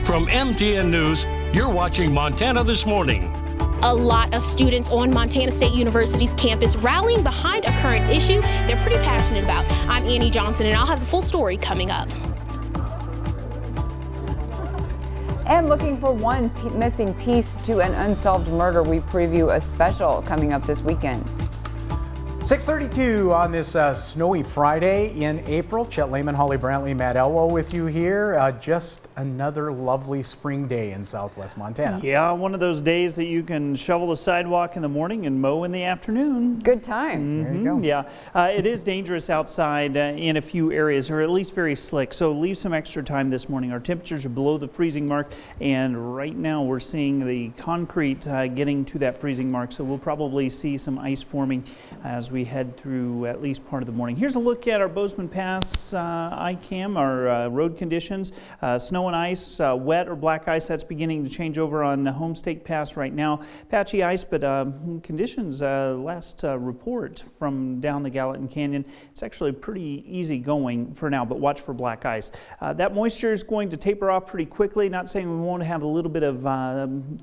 From MTN News, you're watching Montana This Morning. A lot of students on Montana State University's campus rallying behind a current issue they're pretty passionate about. I'm Annie Johnson, and I'll have the full story coming up. And looking for one missing piece to an unsolved murder, we preview a special coming up this weekend. 6:32 on this snowy Friday in April. Chet Lehman, Holly Brantley, Matt Elwell with you here. Just another lovely spring day in southwest Montana. Yeah, one of those days that you can shovel the sidewalk in the morning and mow in the afternoon. Good times. There you go. Yeah, it is dangerous outside in a few areas, or at least very slick. So leave some extra time this morning. Our temperatures are below the freezing mark, and right now we're seeing the concrete getting to that freezing mark. So we'll probably see some ice forming as we head through at least part of the morning. Here's a look at our Bozeman Pass ICAM, our road conditions. Snow and ice, wet or black ice, that's beginning to change over on Homestake Pass right now. Patchy ice, but conditions, last report from down the Gallatin Canyon, it's actually pretty easy going for now, but watch for black ice. That moisture is going to taper off pretty quickly, not saying we won't have a little bit of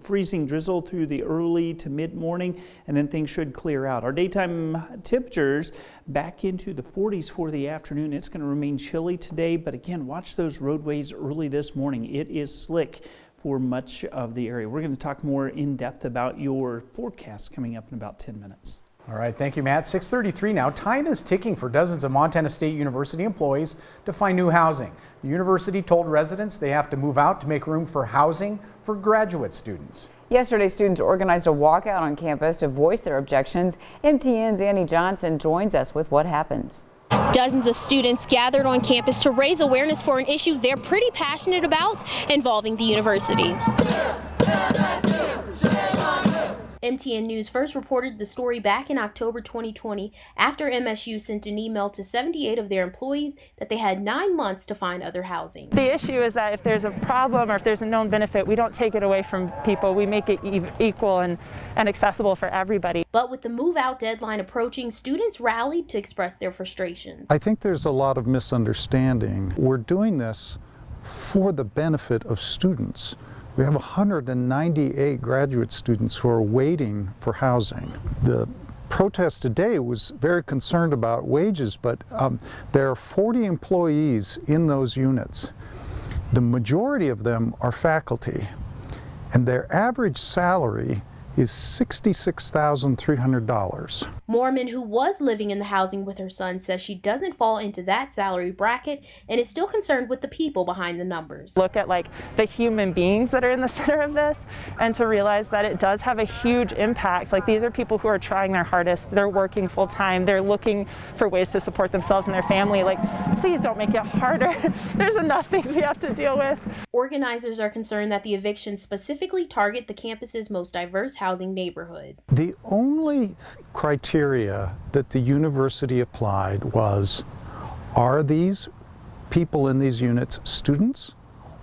freezing drizzle through the early to mid-morning, and then things should clear out. Our daytime temperatures back into the 40s for the afternoon. It's going to remain chilly today, but again, watch those roadways early this morning. It is slick for much of the area. We're going to talk more in depth about your forecast coming up in about 10 minutes. All right, thank you, Matt. 6:33 now. Time is ticking for dozens of Montana State University employees to find new housing. The university told residents they have to move out to make room for housing for graduate students. Yesterday, students organized a walkout on campus to voice their objections. MTN's Annie Johnson joins us with what happened. Dozens of students gathered on campus to raise awareness for an issue they're pretty passionate about involving the university. MTN News first reported the story back in October 2020 after MSU sent an email to 78 of their employees that they had 9 months to find other housing. The issue is that if there's a problem or if there's a known benefit, we don't take it away from people. We make it equal and accessible for everybody. But with the move-out deadline approaching, students rallied to express their frustrations. I think there's a lot of misunderstanding. We're doing this for the benefit of students. We have 198 graduate students who are waiting for housing. The protest today was very concerned about wages, but there are 40 employees in those units. The majority of them are faculty, and their average salary is $66,300. Mormon, who was living in the housing with her son, says she doesn't fall into that salary bracket and is still concerned with the people behind the numbers. Look at the human beings that are in the center of this and to realize that it does have a huge impact. These are people who are trying their hardest. They're working full time. They're looking for ways to support themselves and their family. Please don't make it harder. There's enough things we have to deal with. Organizers are concerned that the evictions specifically target the campus's most diverse housing neighborhood. The only criteria that the university applied was, are these people in these units students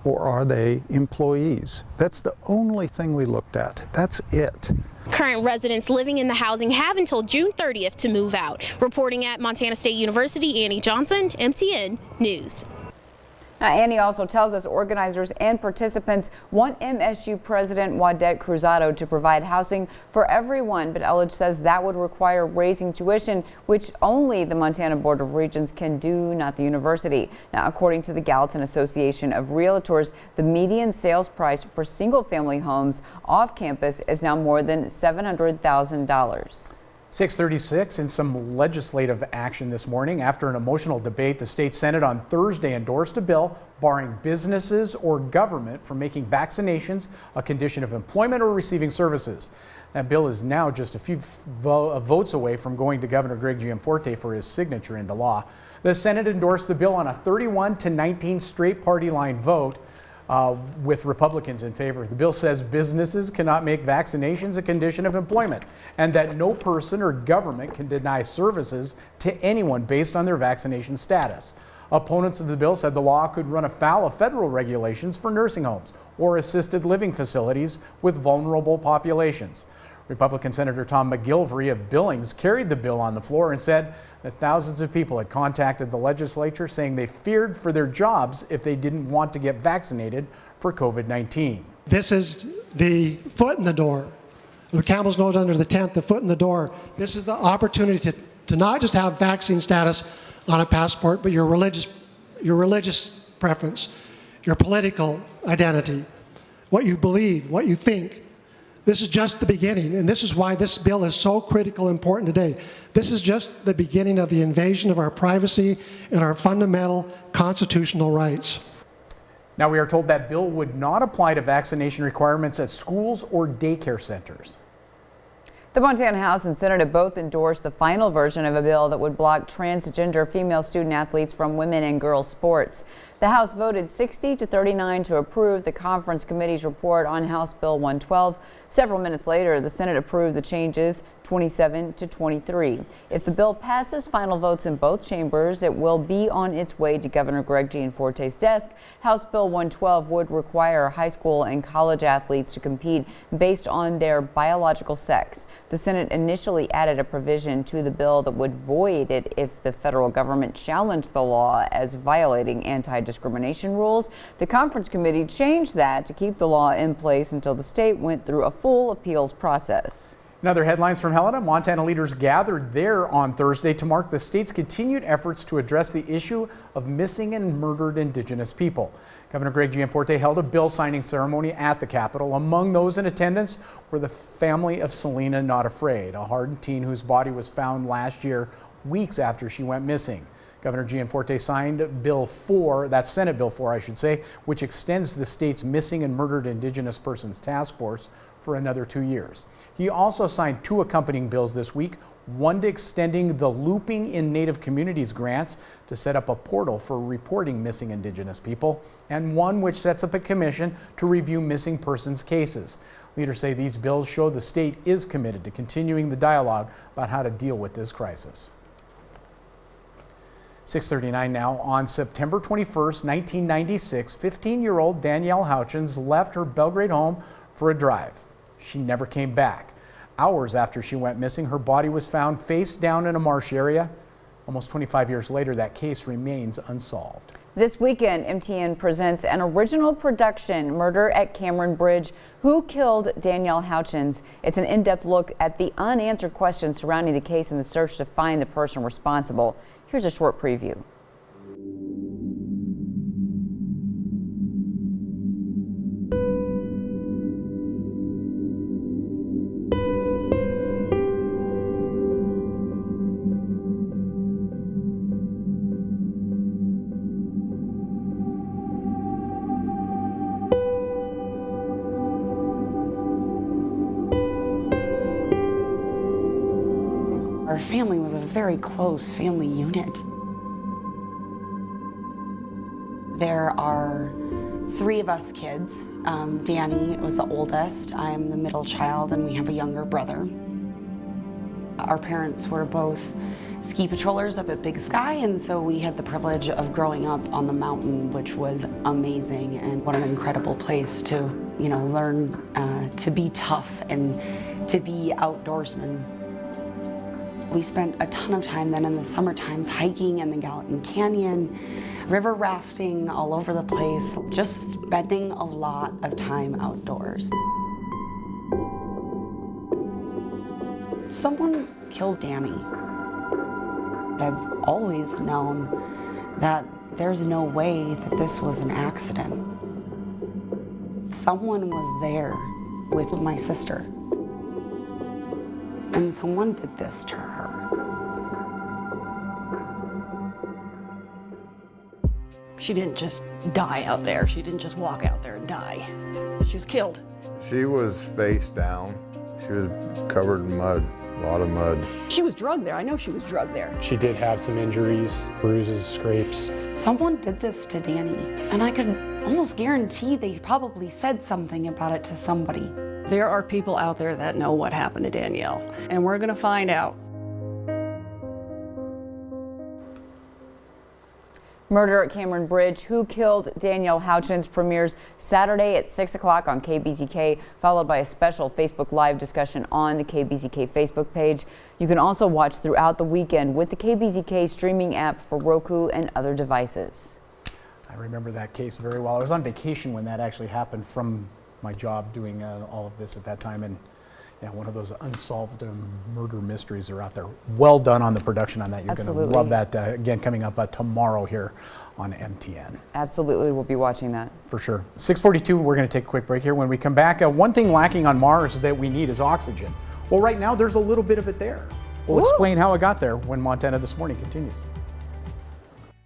or are they employees? That's the only thing we looked at. That's it. Current residents living in the housing have until June 30th to move out. Reporting at Montana State University, Annie Johnson, MTN News. Now, Annie also tells us organizers and participants want MSU President Wadette Cruzado to provide housing for everyone, but Elledge says that would require raising tuition, which only the Montana Board of Regents can do, not the university. Now, according to the Gallatin Association of Realtors, the median sales price for single-family homes off campus is now more than $700,000. 6:36 in some legislative action this morning. After an emotional debate, the state Senate on Thursday endorsed a bill barring businesses or government from making vaccinations a condition of employment or receiving services. That bill is now just a few votes away from going to Governor Greg Gianforte for his signature into law. The Senate endorsed the bill on a 31-19 straight party line vote. With Republicans in favor. The bill says businesses cannot make vaccinations a condition of employment and that no person or government can deny services to anyone based on their vaccination status. Opponents of the bill said the law could run afoul of federal regulations for nursing homes or assisted living facilities with vulnerable populations. Republican Senator Tom McGilvery of Billings carried the bill on the floor and said that thousands of people had contacted the legislature saying they feared for their jobs if they didn't want to get vaccinated for COVID-19. This is the foot in the door. The camel's nose under the tent, the foot in the door. This is the opportunity to not just have vaccine status on a passport, but your religious preference, your political identity, what you believe, what you think. This is just the beginning, and this is why this bill is so critical and important today. This is just the beginning of the invasion of our privacy and our fundamental constitutional rights. Now, we are told that bill would not apply to vaccination requirements at schools or daycare centers. The Montana House and Senate have both endorsed the final version of a bill that would block transgender female student athletes from women and girls sports. The House voted 60-39 to approve the conference committee's report on House Bill 112. Several minutes later, the Senate approved the changes 27-23. If the bill passes final votes in both chambers, it will be on its way to Governor Greg Gianforte's desk. House Bill 112 would require high school and college athletes to compete based on their biological sex. The Senate initially added a provision to the bill that would void it if the federal government challenged the law as violating anti-discrimination rules. The conference committee changed that to keep the law in place until the state went through a full appeals process. In other headlines from Helena, Montana leaders gathered there on Thursday to mark the state's continued efforts to address the issue of missing and murdered Indigenous people. Governor Greg Gianforte held a bill signing ceremony at the Capitol. Among those in attendance were the family of Selena Not Afraid, a hardened teen whose body was found last year, weeks after she went missing. Governor Gianforte signed Bill 4, that's Senate Bill 4, I should say, which extends the state's Missing and Murdered Indigenous Persons Task Force for another 2 years. He also signed 2 accompanying bills this week, one extending the Looping in Native Communities grants to set up a portal for reporting missing Indigenous people, and one which sets up a commission to review missing persons cases. Leaders say these bills show the state is committed to continuing the dialogue about how to deal with this crisis. 6:39 now. On September 21st, 1996, 15-year-old Danielle Houchins left her Belgrade home for a drive. She never came back. Hours after she went missing, her body was found face down in a marsh area. Almost 25 years later, that case remains unsolved. This weekend, MTN presents an original production, Murder at Cameron Bridge, Who Killed Danielle Houchins? It's an in-depth look at the unanswered questions surrounding the case and the search to find the person responsible. Here's a short preview. Our family was a very close family unit. There are 3 of us kids. Danny was the oldest, I'm the middle child, and we have a younger brother. Our parents were both ski patrollers up at Big Sky, and so we had the privilege of growing up on the mountain, which was amazing, and what an incredible place to, learn to be tough and to be outdoorsmen. We spent a ton of time then in the summer times hiking in the Gallatin Canyon, river rafting all over the place, just spending a lot of time outdoors. Someone killed Danny. I've always known that there's no way that this was an accident. Someone was there with my sister. And someone did this to her. She didn't just die out there. She didn't just walk out there and die. She was killed. She was face down. She was covered in mud, a lot of mud. She was drugged there. I know she was drugged there. She did have some injuries, bruises, scrapes. Someone did this to Danny, and I could almost guarantee they probably said something about it to somebody. There are people out there that know what happened to Danielle, and we're gonna find out. Murder at Cameron Bridge, Who Killed Danielle Houchins premieres Saturday at 6 o'clock on KBZK, followed by a special Facebook Live discussion on the KBZK Facebook page. You can also watch throughout the weekend with the KBZK streaming app for Roku and other devices. I remember that case very well. I was on vacation when that actually happened from my job doing all of this at that time. And yeah, one of those unsolved murder mysteries are out there. Well done on the production on that. You're going to love that. Again, coming up tomorrow here on MTN. Absolutely, we'll be watching that. For sure. 6:42, we're going to take a quick break here. When we come back, one thing lacking on Mars that we need is oxygen. Well, right now, there's a little bit of it there. We'll explain how it got there when Montana This Morning continues.